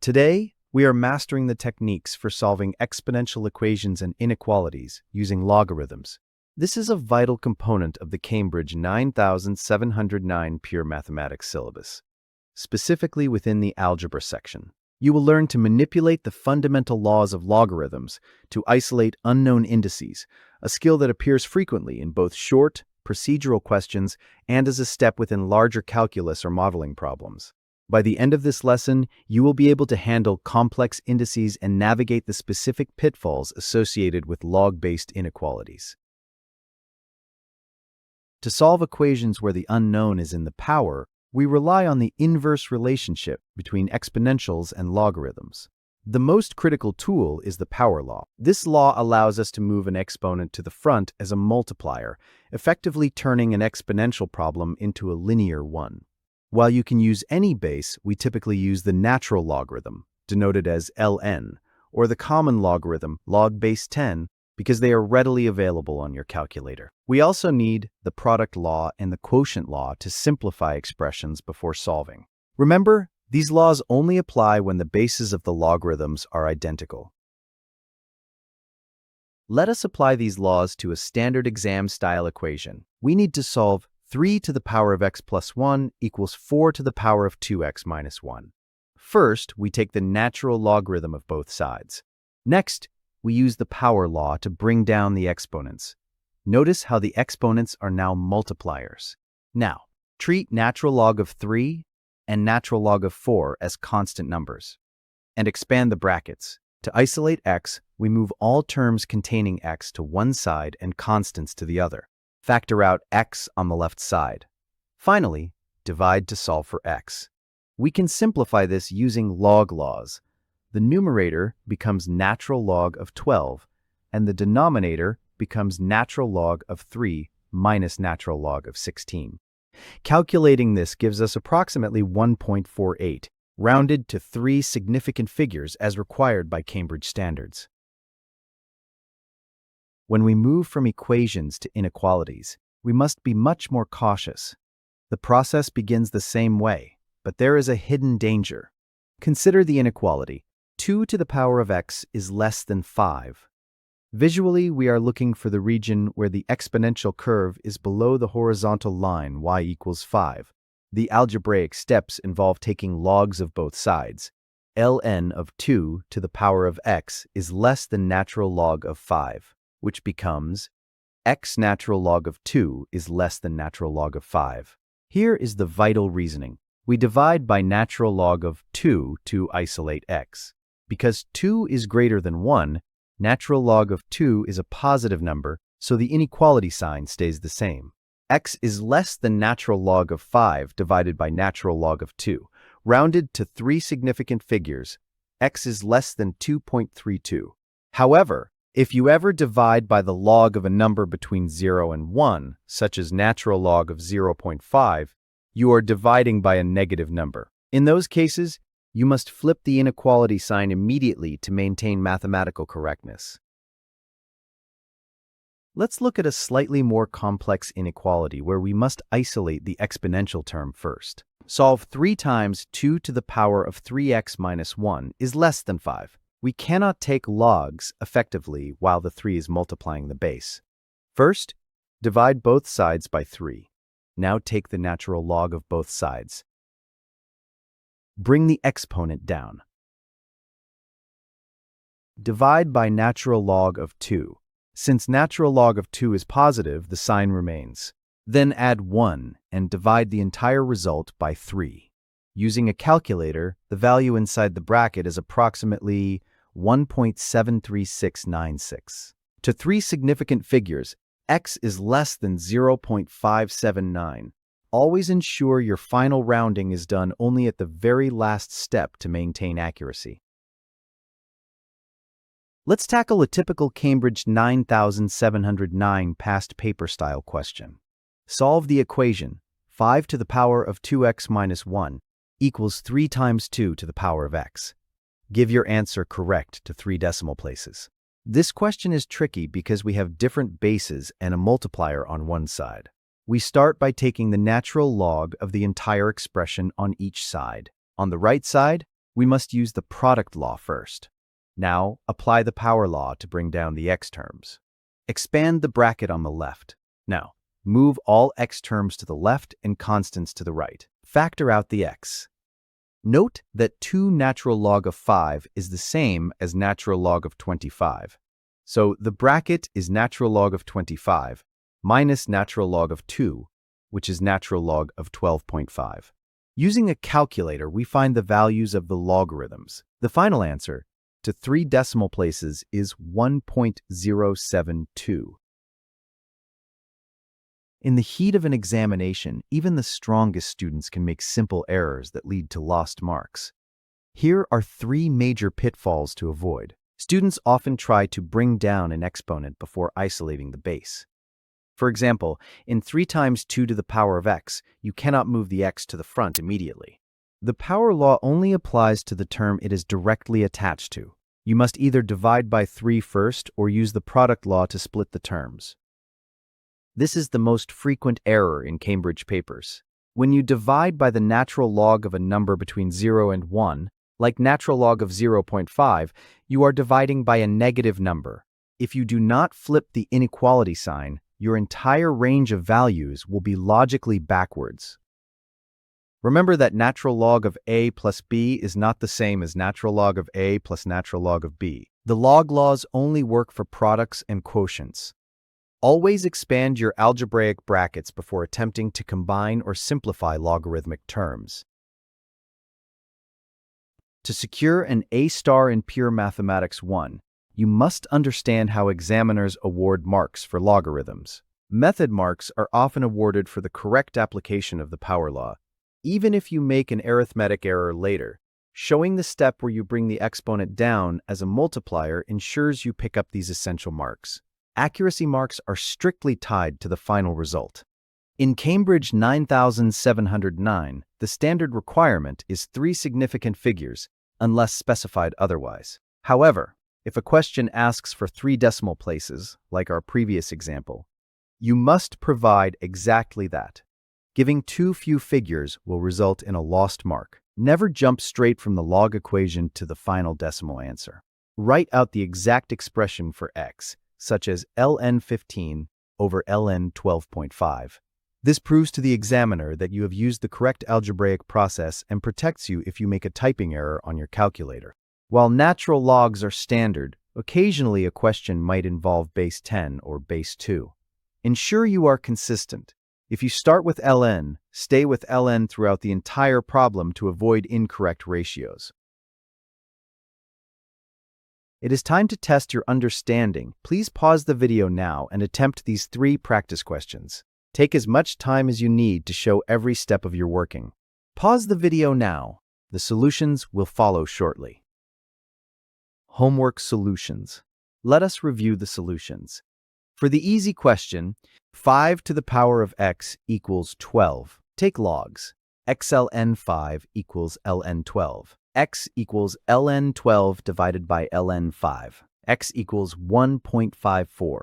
Today, we are mastering the techniques for solving exponential equations and inequalities using logarithms. This is a vital component of the Cambridge 9709 Pure Mathematics syllabus, specifically within the algebra section. You will learn to manipulate the fundamental laws of logarithms to isolate unknown indices, a skill that appears frequently in both short, procedural questions and as a step within larger calculus or modeling problems. By the end of this lesson, you will be able to handle complex indices and navigate the specific pitfalls associated with log-based inequalities. To solve equations where the unknown is in the power, we rely on the inverse relationship between exponentials and logarithms. The most critical tool is the power law. This law allows us to move an exponent to the front as a multiplier, effectively turning an exponential problem into a linear one. While you can use any base, we typically use the natural logarithm, denoted as ln, or the common logarithm, log base 10, because they are readily available on your calculator. We also need the product law and the quotient law to simplify expressions before solving. Remember, these laws only apply when the bases of the logarithms are identical. Let us apply these laws to a standard exam-style equation. We need to solve 3 to the power of x plus 1 equals 4 to the power of 2x minus 1. First, we take the natural logarithm of both sides. Next, we use the power law to bring down the exponents. Notice how the exponents are now multipliers. Now, treat natural log of 3 and natural log of 4 as constant numbers, and expand the brackets. To isolate x, we move all terms containing x to one side and constants to the other. Factor out x on the left side. Finally, divide to solve for x. We can simplify this using log laws. The numerator becomes natural log of 12, and the denominator becomes natural log of 3 minus natural log of 16. Calculating this gives us approximately 1.48, rounded to 3 significant figures as required by Cambridge standards. When we move from equations to inequalities, we must be much more cautious. The process begins the same way, but there is a hidden danger. Consider the inequality. 2 to the power of x is less than 5. Visually, we are looking for the region where the exponential curve is below the horizontal line y equals 5. The algebraic steps involve taking logs of both sides. ln of 2 to the power of x is less than natural log of 5, which becomes x natural log of 2 is less than natural log of 5. Here is the vital reasoning. We divide by natural log of 2 to isolate x. Because 2 is greater than 1, natural log of 2 is a positive number, so the inequality sign stays the same. X is less than natural log of 5 divided by natural log of 2. Rounded to 3 significant figures, x is less than 2.32. However, if you ever divide by the log of a number between 0 and 1, such as natural log of 0.5, you are dividing by a negative number. In those cases, you must flip the inequality sign immediately to maintain mathematical correctness. Let's look at a slightly more complex inequality where we must isolate the exponential term first. Solve 3 times 2 to the power of 3x minus 1 is less than 5. We cannot take logs effectively while the 3 is multiplying the base. First, divide both sides by 3. Now take the natural log of both sides. Bring the exponent down. Divide by natural log of 2. Since natural log of 2 is positive, the sign remains. Then add 1 and divide the entire result by 3. Using a calculator, the value inside the bracket is approximately 1.73696. To 3 significant figures, x is less than 0.579. Always ensure your final rounding is done only at the very last step to maintain accuracy. Let's tackle a typical Cambridge 9709 past paper style question. Solve the equation 5 to the power of 2x minus 1 equals 3 times 2 to the power of x. Give your answer correct to 3 decimal places. This question is tricky because we have different bases and a multiplier on one side. We start by taking the natural log of the entire expression on each side. On the right side, we must use the product law first. Now, apply the power law to bring down the x terms. Expand the bracket on the left. Now, move all x terms to the left and constants to the right. Factor out the x. Note that 2 natural log of 5 is the same as natural log of 25. So the bracket is natural log of 25 minus natural log of 2, which is natural log of 12.5. Using a calculator, we find the values of the logarithms. The final answer to 3 decimal places is 1.072. In the heat of an examination, even the strongest students can make simple errors that lead to lost marks. Here are 3 major pitfalls to avoid. Students often try to bring down an exponent before isolating the base. For example, in 3 times 2 to the power of x, you cannot move the x to the front immediately. The power law only applies to the term it is directly attached to. You must either divide by 3 first or use the product law to split the terms. This is the most frequent error in Cambridge papers. When you divide by the natural log of a number between 0 and 1, like natural log of 0.5, you are dividing by a negative number. If you do not flip the inequality sign, your entire range of values will be logically backwards. Remember that natural log of a plus b is not the same as natural log of a plus natural log of b. The log laws only work for products and quotients. Always expand your algebraic brackets before attempting to combine or simplify logarithmic terms. To secure an A* in Pure Mathematics 1, you must understand how examiners award marks for logarithms. Method marks are often awarded for the correct application of the power law, even if you make an arithmetic error later. Showing the step where you bring the exponent down as a multiplier ensures you pick up these essential marks. Accuracy marks are strictly tied to the final result. In Cambridge 9709, the standard requirement is 3 significant figures, unless specified otherwise. However, if a question asks for 3 decimal places, like our previous example, you must provide exactly that. Giving too few figures will result in a lost mark. Never jump straight from the log equation to the final decimal answer. Write out the exact expression for x, such as ln 15 over ln 12.5. This proves to the examiner that you have used the correct algebraic process and protects you if you make a typing error on your calculator. While natural logs are standard, occasionally a question might involve base 10 or base 2. Ensure you are consistent. If you start with ln, stay with ln throughout the entire problem to avoid incorrect ratios. It is time to test your understanding. Please pause the video now and attempt these 3 practice questions. Take as much time as you need to show every step of your working. Pause the video now. The solutions will follow shortly. Homework solutions. Let us review the solutions. For the easy question, 5 to the power of x equals 12. Take logs. xln 5 equals ln 12. X equals ln 12 divided by ln 5. X equals 1.54.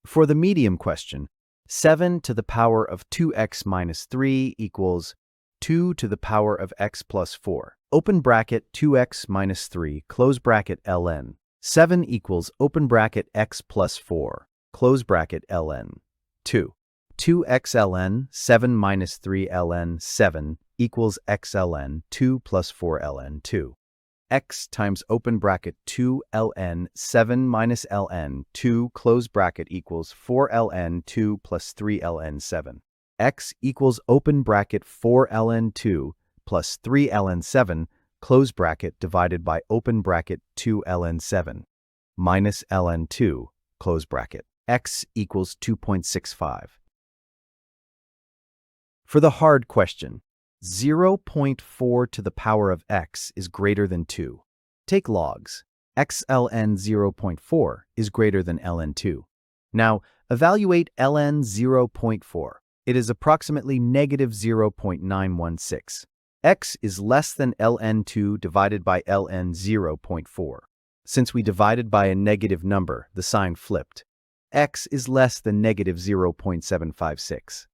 For the medium question, 7 to the power of 2x minus 3 equals 2 to the power of x plus 4. Open bracket 2x minus 3, close bracket ln. 7 equals open bracket x plus 4, close bracket ln. 2. 2x ln 7 minus 3 ln 7 equals x ln 2 plus 4 ln 2. X times open bracket 2 ln 7 minus ln 2 close bracket equals 4 ln 2 plus 3 ln 7. X equals open bracket 4 ln 2 plus 3 ln 7 close bracket divided by open bracket 2 ln 7 minus ln 2 close bracket. X equals 2.65. For the hard question, 0.4 to the power of x is greater than 2. Take logs. X ln 0.4 is greater than ln 2. Now, evaluate ln 0.4. It is approximately negative 0.916. X is less than ln 2 divided by ln 0.4. Since we divided by a negative number, the sign flipped. X is less than negative 0.756.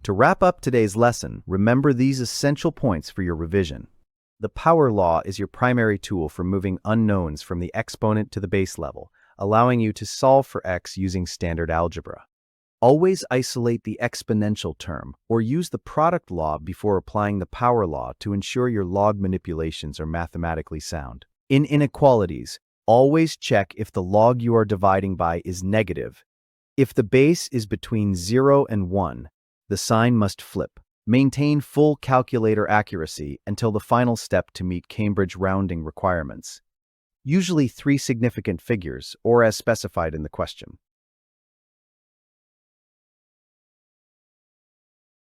To wrap up today's lesson, remember these essential points for your revision. The power law is your primary tool for moving unknowns from the exponent to the base level, allowing you to solve for x using standard algebra. Always isolate the exponential term or use the product law before applying the power law to ensure your log manipulations are mathematically sound. In inequalities, always check if the log you are dividing by is negative. If the base is between 0 and 1, the sign must flip. Maintain full calculator accuracy until the final step to meet Cambridge rounding requirements. Usually 3 significant figures, or as specified in the question.